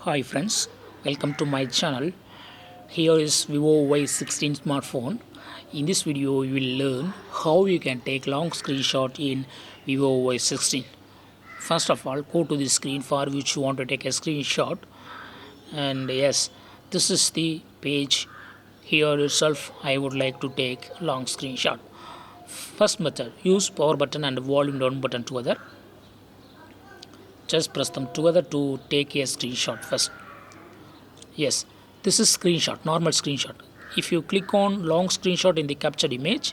Hi friends, welcome to my channel. Here is Vivo Y16 smartphone. In this video you will learn how you can take long screenshot in Vivo Y16. First of all, go to the screen for which you want to take a screenshot, and yes, this is the page. Here itself I would like to take long screenshot. First method, use power button and volume down button together. Just press them together to take a screenshot first. Yes, this is screenshot, normal screenshot. If you click on long screenshot in the captured image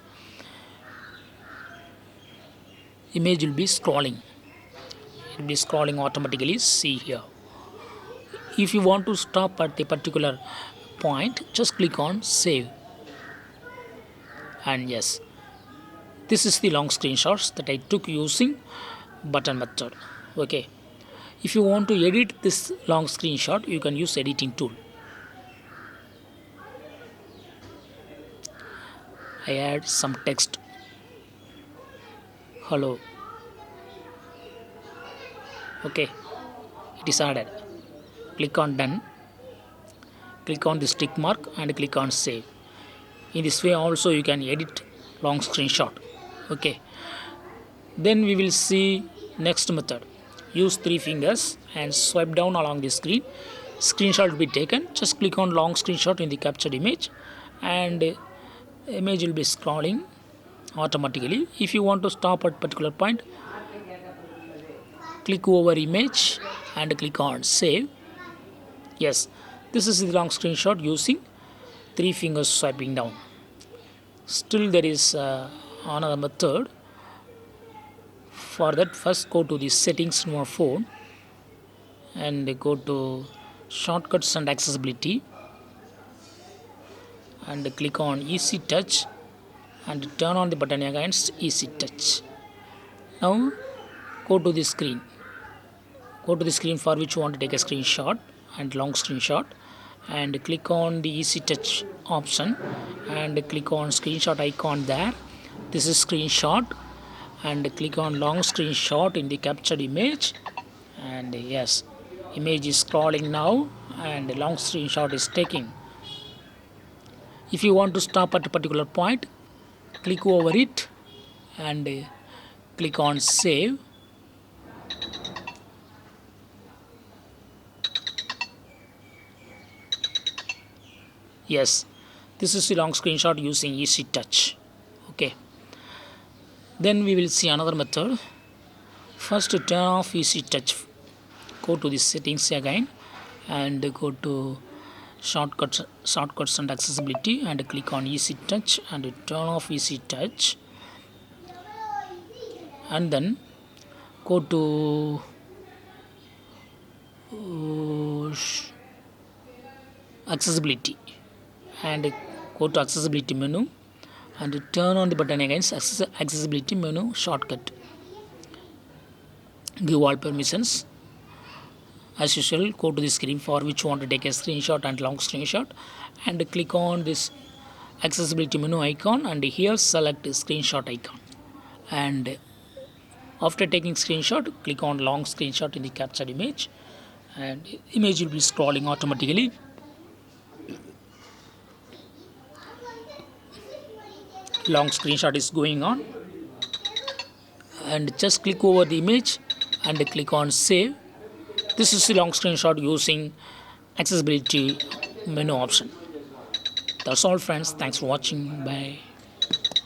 will be scrolling. It will be scrolling automatically. See here. If you want to stop at the particular point, just click on save. And yes, this is the long screenshots that I took using button method. Okay. If you want to edit this long screenshot, you can use editing tool. I add some text. Hello. Okay, it is added. Click on done. Click on this tick mark and click on save. In this way also you can edit long screenshot. Okay. Then we will see next method. Use 3 fingers and swipe down along the screen. Screenshot will be taken. Just click on long screenshot in the captured image and image will be scrolling automatically. If you want to stop at particular point, click over image and click on save. Yes, this is the long screenshot using 3 fingers swiping down. Still there is another method. For that, first go to the settings in your phone and go to shortcuts and accessibility and click on easy touch and turn on the button against easy touch. Now go to the screen. Go to the screen for which you want to take a screenshot and long screenshot, and click on the easy touch option and click on screenshot icon there. This is screenshot, and click on long screenshot in the captured image, and yes, image is scrolling now and long screenshot is taking. If you want to stop at a particular point, click over it and click on save. Yes, this is the long screenshot using easy touch. Okay. Then we will see another method. First, turn off easy touch. Go to the settings again and go to shortcuts and accessibility and click on easy touch and turn off easy touch, and then go to accessibility and go to accessibility menu and turn on the button against accessibility menu shortcut. Give all permissions. As usual, go to the screen for which you want to take a screenshot and long screenshot and click on this accessibility menu icon and here select screenshot icon, and after taking screenshot, click on long screenshot in the captured image and image will be scrolling automatically. Long screenshot is going on, and just click over the image and click on save. This is the long screenshot using accessibility menu option. That's all friends. Thanks for watching. Bye.